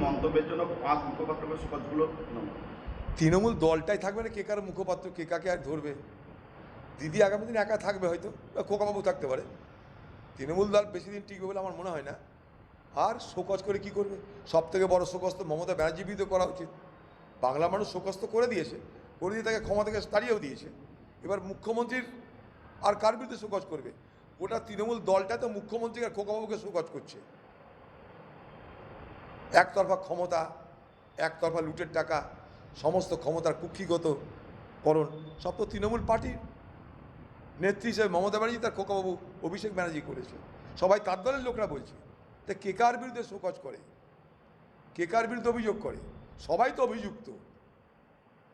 মন্তব্যের জন্য 5 মুখপাত্রকে শোকজগুলো তৃণমূল দলটাই থাকবে না, কে কার মুখপাত্র, কে কাকে আর ধরবে? দিদি আগামী দিন একা থাকবে, হয়তো খোকাবাবু থাকতে পারে। তৃণমূল দল বেশি দিন টিকবে বলে আমার মনে হয় না। আর শোকজ করে কি করবে? সব থেকে বড় শোকজ তো মমতা ব্যানার্জি বিরুদ্ধে করা উচিত। বাংলা মানুষ শোকজ তো করে দিয়েছে, করে দিয়ে তাকে ক্ষমা থেকে তাড়িয়েও দিয়েছে। এবার মুখ্যমন্ত্রীর আর কার বিরুদ্ধে শোকজ করবে? গোটা তৃণমূল দলটা তো মুখ্যমন্ত্রী আর খোকাবাবুকে শোকজ করছে। একতরফা ক্ষমতা, একতরফা লুটের টাকা, সমস্ত ক্ষমতার কুক্ষিগতকরণ সব তো তৃণমূল পার্টির নেত্রী হিসেবে মমতা ব্যানার্জি তার খোকাবাবু অভিষেক ব্যানার্জি করেছে। সবাই তার দলের লোকরা বলছে। তা কে কার বিরুদ্ধে শোকজ করে, কে কার বিরুদ্ধে অভিযোগ করে? সবাই তো অভিযুক্ত।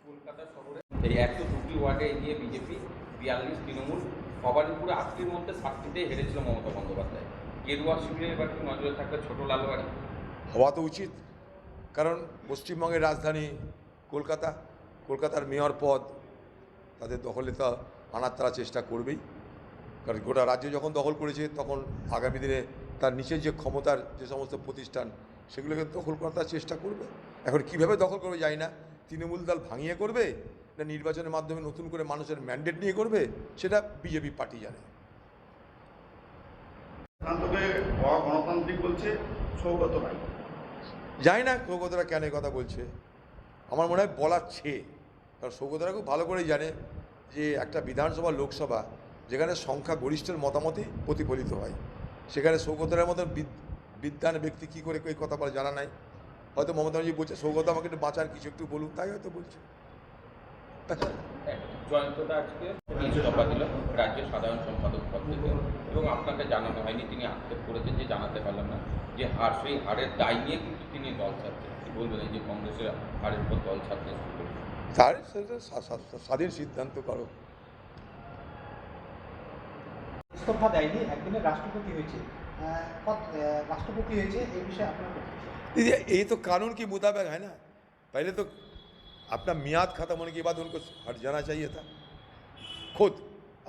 কলকাতা শহরে এই 102টি ওয়ার্ডে এগিয়ে বিজেপি, 42 তৃণমূল, ভবানীপুরে 8টির মধ্যে 7টিতেই হেরেছিল মমতা বন্দ্যোপাধ্যায়। গেরুয়া শিবিরে এবার কি নজরে থাকবে ছোট লালবাড়ি? হওয়া তো উচিত, কারণ পশ্চিমবঙ্গের রাজধানী কলকাতা, কলকাতার মেয়র পদ তাদের দখলে তা আনার তারা চেষ্টা করবেই। কারণ গোটা রাজ্য যখন দখল করেছে, তখন আগামী দিনে তার নিচের যে ক্ষমতার যে সমস্ত প্রতিষ্ঠান সেগুলোকে দখল করার তার চেষ্টা করবে। এখন কীভাবে দখল করবে জানি না। তৃণমূল দল ভাঙিয়ে করবে না নির্বাচনের মাধ্যমে নতুন করে মানুষের ম্যান্ডেট নিয়ে করবে, সেটা বিজেপি পার্টি জানে। গণতান্ত্রিক বলছে সৌগত রায়। জানি না সৌগতরা কেন কথা বলছে, আমার মনে হয় বলাচ্ছে। কারণ সৌগতরা খুব ভালো করেই জানে যে একটা বিধানসভা লোকসভা যেখানে সংখ্যা গরিষ্ঠের মতামতই প্রতিফলিত হয়, সেখানে সৌগতরার মতো বিদ্বান ব্যক্তি কী করে এই কথা বলে জানা নাই। হয়তো মমতা ব্যানার্জি বলছে সৌগত আমাকে একটু বাঁচান, কিছু একটু বলুন, তাই হয়তো বলছে। জয়ন্তদা আজকে ইস্তফা দিল রাজ্যের সাধারণ সম্পাদক পদ থেকে, এবং আপনাকে জানানো হয়নি, তিনি আক্ষেপ করেছেন যে জানাতে পারলাম না যে সেই হারের দায় নিয়ে কিন্তু তিনি দল ছাড়ছেন। কি বলবেন এই যে কংগ্রেসের হারের পর দল ছাড়তে শুরু করেছে? তার স্বাধীন সিদ্ধান্ত করো। इस्तीफा देयনি, একদিনের রাষ্ট্রপতি হয়েছে, রাষ্ট্রপতি হয়েছে, এই বিষয়ে আপনার दीदी ये तो कानून के मुताबिक है ना। पहले तो अपना मियाद ख़त्म होने के बाद उनको हट जाना चाहिए था खुद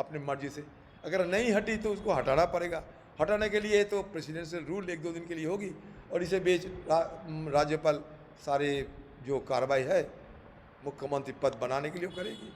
अपनी मर्जी से। अगर नहीं हटी तो उसको हटाना पड़ेगा। हटाने के लिए तो प्रेसिडेंशियल रूल 1-2 दिन के लिए होगी, और इसे बीच राज्यपाल सारे जो कार्रवाई है मुख्यमंत्री पद बनाने के लिए करेगी।